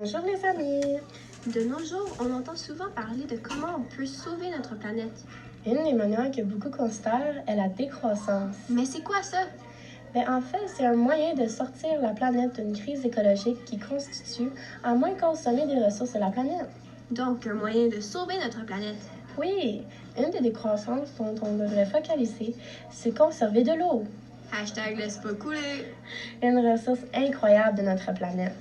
Bonjour les amis! De nos jours, on entend souvent parler de comment on peut sauver notre planète. Une des manières que beaucoup considèrent est la décroissance. Mais c'est quoi ça? En fait, c'est un moyen de sortir la planète d'une crise écologique qui constitue à moins consommer des ressources de la planète. Donc, un moyen de sauver notre planète. Oui, une des décroissances dont on devrait focaliser, c'est conserver de l'eau. Hashtag laisse pas couler. Une ressource incroyable de notre planète.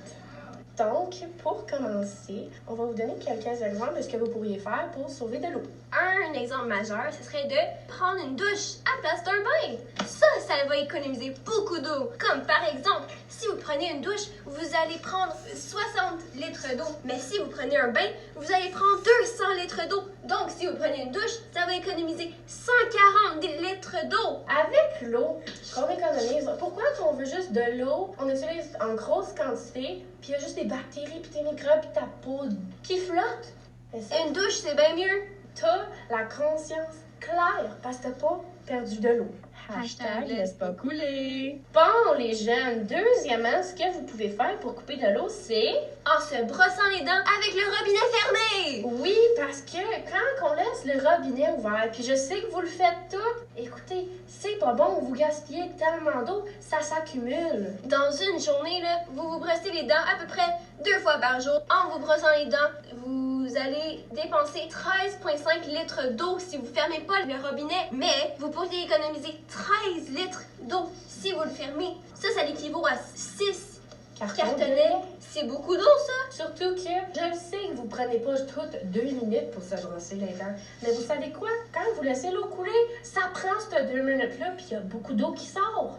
Donc, pour commencer, on va vous donner quelques exemples de ce que vous pourriez faire pour sauver de l'eau. Un exemple majeur, ce serait de prendre une douche à place d'un bain. Ça va économiser beaucoup d'eau. Comme par exemple, si vous prenez une douche, vous allez prendre 60 litres d'eau. Mais si vous prenez un bain, vous allez prendre 200 litres d'eau. Donc, si vous prenez une douche, ça va économiser 140 litres d'eau. Avec l'eau qu'on économise, pourquoi on veut juste de l'eau? On utilise en grosse quantité, puis il y a juste des bactéries, puis des microbes, puis ta peau qui flotte. Une douche, c'est bien mieux. T'as la conscience claire parce que t'as pas perdu de l'eau. Hashtag laisse pas couler. Bon, les jeunes, deuxièmement, ce que vous pouvez faire pour couper de l'eau, c'est... En se brossant les dents avec le robinet fermé. Oui, parce que quand on laisse le robinet ouvert, puis je sais que vous le faites tout, écoutez, c'est pas bon, vous gaspillez tellement d'eau, ça s'accumule. Dans une journée, là, vous vous brossez les dents à peu près 2 fois par jour. En vous brossant les dents, vous allez dépenser 13,5 litres d'eau si vous fermez pas le robinet, mais vous pourriez économiser 13 litres d'eau si vous le fermez. Ça l'équivaut à 6 cartonnets. C'est beaucoup d'eau, ça! Surtout que je sais que vous prenez pas toutes 2 minutes pour se brosser les dents. Mais vous savez quoi? Quand vous laissez l'eau couler, ça prend ces 2 minutes-là, puis il y a beaucoup d'eau qui sort.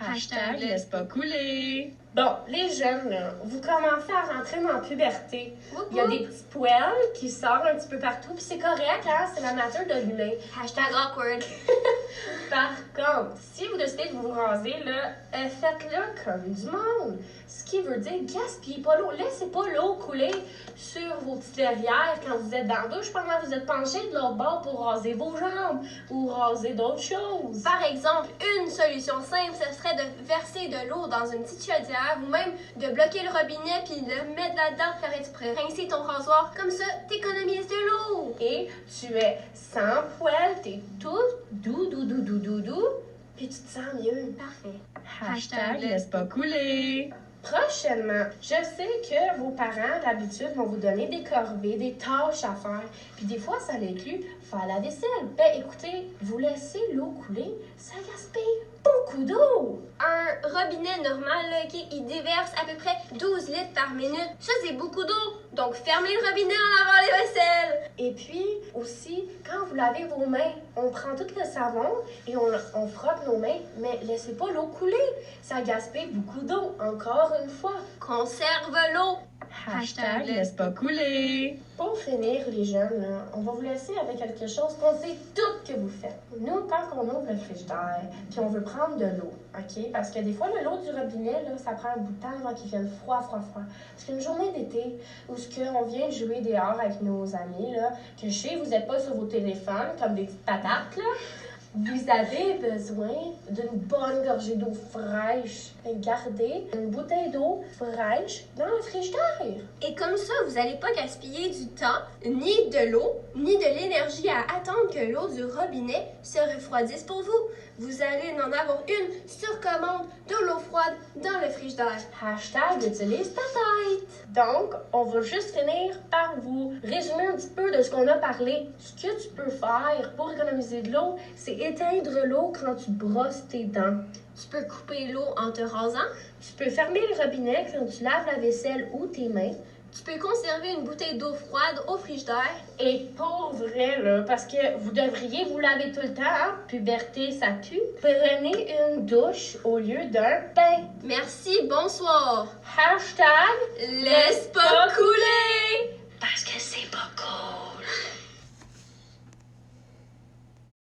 Hashtag laisse pas couler. Bon, les jeunes, là, vous commencez à rentrer dans la puberté. Il y a des petits poils qui sortent un petit peu partout, puis c'est correct, hein? C'est la nature de l'humain. Hashtag awkward. Par contre, si vous décidez de vous raser, là, faites-le comme du monde. Ce qui veut dire, gaspillez pas l'eau. Laissez pas l'eau couler sur vos petites derrières quand vous êtes dans la douche pendant que vous êtes penché de l'autre bord pour raser vos jambes ou raser d'autres choses. Par exemple, une solution simple, ce serait de verser de l'eau dans une petite chaudière ou même de bloquer le robinet puis le mettre là-dedans, faire exprès, rincer ton rasoir. Comme ça, t'économises de l'eau. Et tu es sans poêle, t'es tout doux, puis tu te sens mieux. Parfait. Hashtag laisse pas couler. Prochainement, je sais que vos parents, d'habitude, vont vous donner des corvées, des tâches à faire. Puis des fois, ça inclut faire la vaisselle. Écoutez, vous laissez l'eau couler, ça gaspille beaucoup d'eau. Un robinet normal, là, il déverse à peu près 12 litres par minute. Ça, c'est beaucoup d'eau. Donc, fermez le robinet en lavant les vaisselles. Et puis, aussi, quand vous lavez vos mains, on prend tout le savon et on frotte nos mains, mais laissez pas l'eau couler. Ça gaspille beaucoup d'eau, encore une fois. Conserve l'eau. Hashtag laisse pas couler. Pour finir, les jeunes, là, on va vous laisser avec quelque chose qu'on sait toutes que vous faites. Nous, quand on ouvre le frigidaire, puis on veut prendre de l'eau, OK? Parce que des fois, l'eau du robinet, là, ça prend un bout de temps avant qu'il vienne froid. Parce qu'une journée d'été, où on vient jouer dehors avec nos amis, là, que je sais, vous n'êtes pas sur vos téléphones comme des petites patates, là, vous avez besoin d'une bonne gorgée d'eau fraîche. Gardez une bouteille d'eau fraîche dans le frigidaire. Et comme ça, vous n'allez pas gaspiller du temps, ni de l'eau, ni de l'énergie à attendre que l'eau du robinet se refroidisse pour vous. Vous allez en avoir une sur commande de l'eau froide dans le frigidaire. Hashtag utilise ta tête. Donc, on va juste finir par vous résumer un petit peu de ce qu'on a parlé. Ce que tu peux faire pour économiser de l'eau, c'est éteindre l'eau quand tu brosses tes dents. Tu peux couper l'eau en te rasant. Tu peux fermer le robinet quand tu laves la vaisselle ou tes mains. Tu peux conserver une bouteille d'eau froide au frigidaire. Et pour vrai, là, parce que vous devriez vous laver tout le temps, hein? Puberté, ça pue. Prenez une douche au lieu d'un bain. Merci, bonsoir. Hashtag laisse pas couler.